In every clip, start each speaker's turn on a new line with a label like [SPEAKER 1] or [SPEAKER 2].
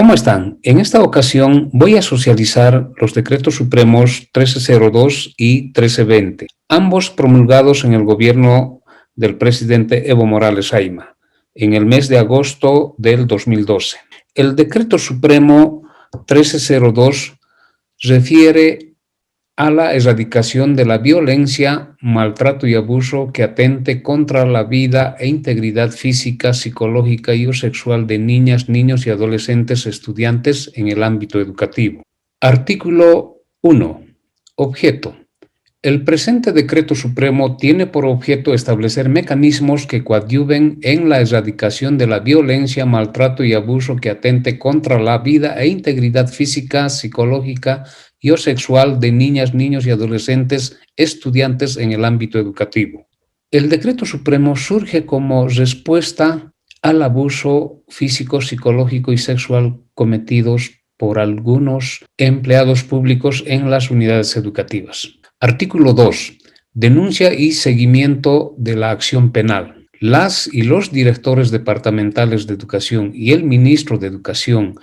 [SPEAKER 1] ¿Cómo están? En esta ocasión voy a socializar los decretos supremos 1302 y 1320, ambos promulgados en el gobierno del presidente Evo Morales Ayma, en el mes de agosto del 2012. El decreto supremo 1302 refiere a la erradicación de la violencia, maltrato y abuso que atente contra la vida e integridad física, psicológica y o sexual de niñas, niños y adolescentes estudiantes en el ámbito educativo. Artículo 1. Objeto. El presente decreto supremo tiene por objeto establecer mecanismos que coadyuven en la erradicación de la violencia, maltrato y abuso que atente contra la vida e integridad física, psicológica y o sexual de niñas, niños y adolescentes estudiantes en el ámbito educativo. El decreto supremo surge como respuesta al abuso físico, psicológico y sexual cometidos por algunos empleados públicos en las unidades educativas. Artículo 2. Denuncia y seguimiento de la acción penal. Las y los directores departamentales de educación y el ministro de Educación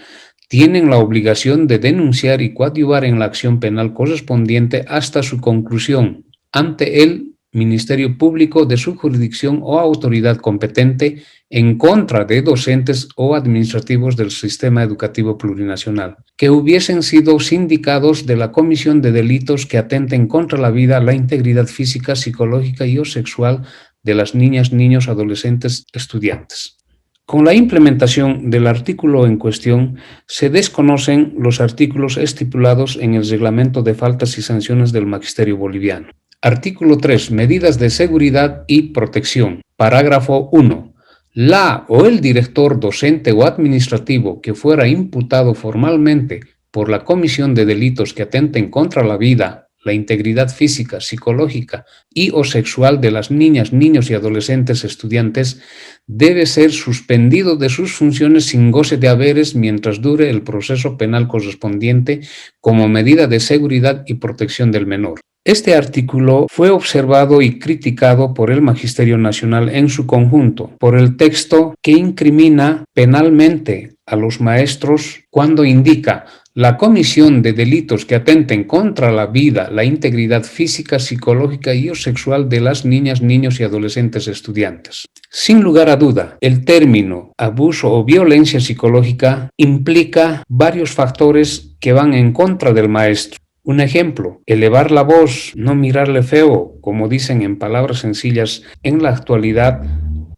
[SPEAKER 1] tienen la obligación de denunciar y coadyuvar en la acción penal correspondiente hasta su conclusión ante el Ministerio Público de su jurisdicción o autoridad competente en contra de docentes o administrativos del sistema educativo plurinacional que hubiesen sido sindicados de la comisión de delitos que atenten contra la vida, la integridad física, psicológica y o sexual de las niñas, niños, adolescentes, estudiantes. Con la implementación del artículo en cuestión, se desconocen los artículos estipulados en el Reglamento de Faltas y Sanciones del Magisterio Boliviano. Artículo 3. Medidas de seguridad y protección. Parágrafo 1. La o el director docente o administrativo que fuera imputado formalmente por la comisión de delitos que atenten contra la vida, la integridad física, psicológica y o sexual de las niñas, niños y adolescentes estudiantes debe ser suspendido de sus funciones sin goce de haberes mientras dure el proceso penal correspondiente como medida de seguridad y protección del menor. Este artículo fue observado y criticado por el Magisterio Nacional en su conjunto, por el texto que incrimina penalmente a los maestros cuando indica la comisión de delitos que atenten contra la vida, la integridad física, psicológica y o sexual de las niñas, niños y adolescentes estudiantes. Sin lugar a duda, el término abuso o violencia psicológica implica varios factores que van en contra del maestro. Un ejemplo, elevar la voz, no mirarle feo, como dicen en palabras sencillas en la actualidad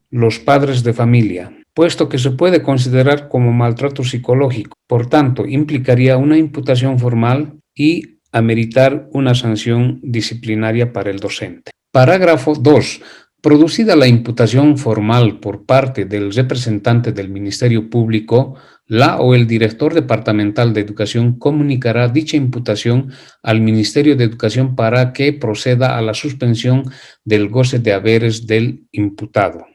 [SPEAKER 1] los padres de familia, puesto que se puede considerar como maltrato psicológico. Por tanto, implicaría una imputación formal y ameritar una sanción disciplinaria para el docente. Parágrafo 2. Producida la imputación formal por parte del representante del Ministerio Público, la o el director departamental de Educación comunicará dicha imputación al Ministerio de Educación para que proceda a la suspensión del goce de haberes del imputado.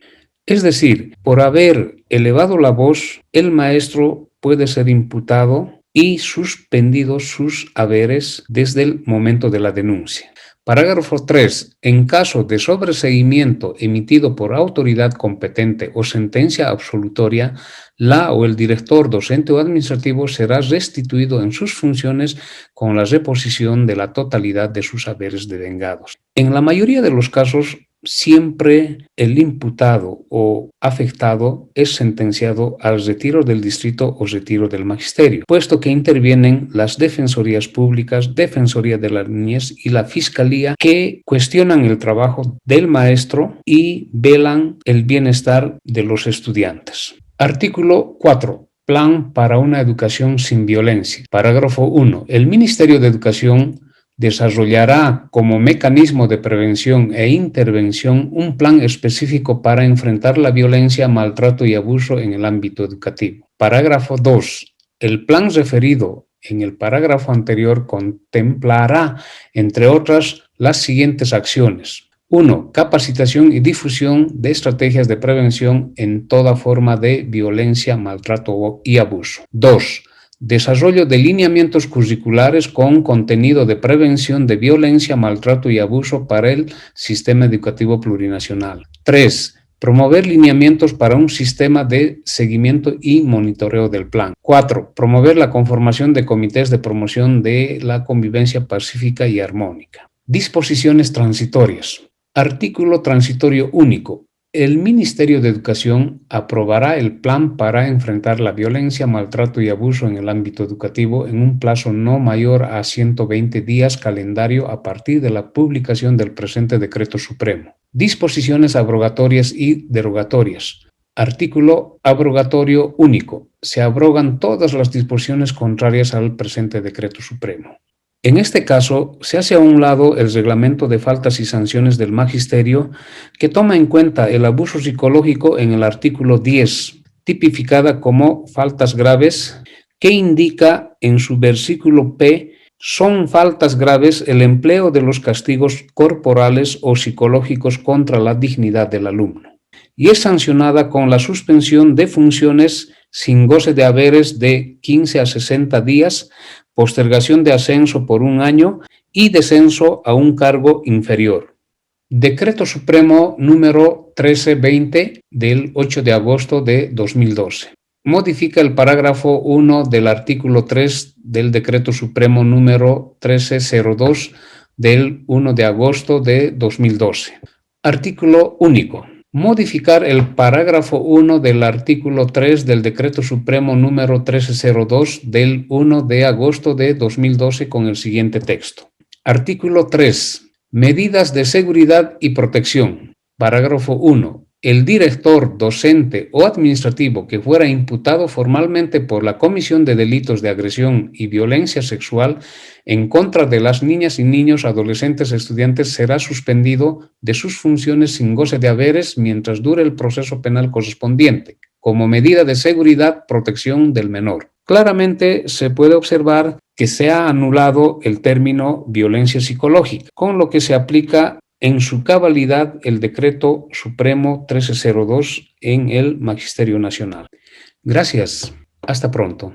[SPEAKER 1] Es decir, por haber elevado la voz, el maestro puede ser imputado y suspendido sus haberes desde el momento de la denuncia. Parágrafo 3. En caso de sobreseimiento emitido por autoridad competente o sentencia absolutoria, la o el director docente o administrativo será restituido en sus funciones con la reposición de la totalidad de sus haberes devengados. En la mayoría de los casos, siempre el imputado o afectado es sentenciado al retiro del distrito o retiro del magisterio, puesto que intervienen las defensorías públicas, Defensoría de la Niñez y la Fiscalía, que cuestionan el trabajo del maestro y velan el bienestar de los estudiantes. Artículo 4. Plan para una educación sin violencia. Parágrafo 1. El Ministerio de Educación desarrollará como mecanismo de prevención e intervención un plan específico para enfrentar la violencia, maltrato y abuso en el ámbito educativo. Parágrafo 2. El plan referido en el parágrafo anterior contemplará, entre otras, las siguientes acciones. 1. Capacitación y difusión de estrategias de prevención en toda forma de violencia, maltrato y abuso. 2. Desarrollo de lineamientos curriculares con contenido de prevención de violencia, maltrato y abuso para el sistema educativo plurinacional. 3. Promover lineamientos para un sistema de seguimiento y monitoreo del plan. 4. Promover la conformación de comités de promoción de la convivencia pacífica y armónica. Disposiciones transitorias. Artículo transitorio único. El Ministerio de Educación aprobará el plan para enfrentar la violencia, maltrato y abuso en el ámbito educativo en un plazo no mayor a 120 días calendario a partir de la publicación del presente decreto supremo. Disposiciones abrogatorias y derogatorias. Artículo abrogatorio único. Se abrogan todas las disposiciones contrarias al presente decreto supremo. En este caso, se hace a un lado el reglamento de faltas y sanciones del Magisterio que toma en cuenta el abuso psicológico en el artículo 10, tipificada como faltas graves, que indica en su versículo P, son faltas graves el empleo de los castigos corporales o psicológicos contra la dignidad del alumno, y es sancionada con la suspensión de funciones sin goce de haberes de 15 a 60 días, postergación de ascenso por 1 año y descenso a un cargo inferior. Decreto Supremo número 1320 del 8 de agosto de 2012. Modifica el parágrafo 1 del artículo 3 del Decreto Supremo número 1302 del 1 de agosto de 2012. Artículo único. Modificar el parágrafo 1 del artículo 3 del Decreto Supremo número 1302 del 1 de agosto de 2012 con el siguiente texto. Artículo 3. Medidas de seguridad y protección. Parágrafo 1. El director, docente o administrativo que fuera imputado formalmente por la comisión de delitos de agresión y violencia sexual en contra de las niñas y niños, adolescentes, estudiantes, será suspendido de sus funciones sin goce de haberes mientras dure el proceso penal correspondiente, como medida de seguridad, protección del menor. Claramente se puede observar que se ha anulado el término violencia psicológica, con lo que se aplica en su cabalidad el Decreto Supremo 1302 en el Magisterio Nacional. Gracias. Hasta pronto.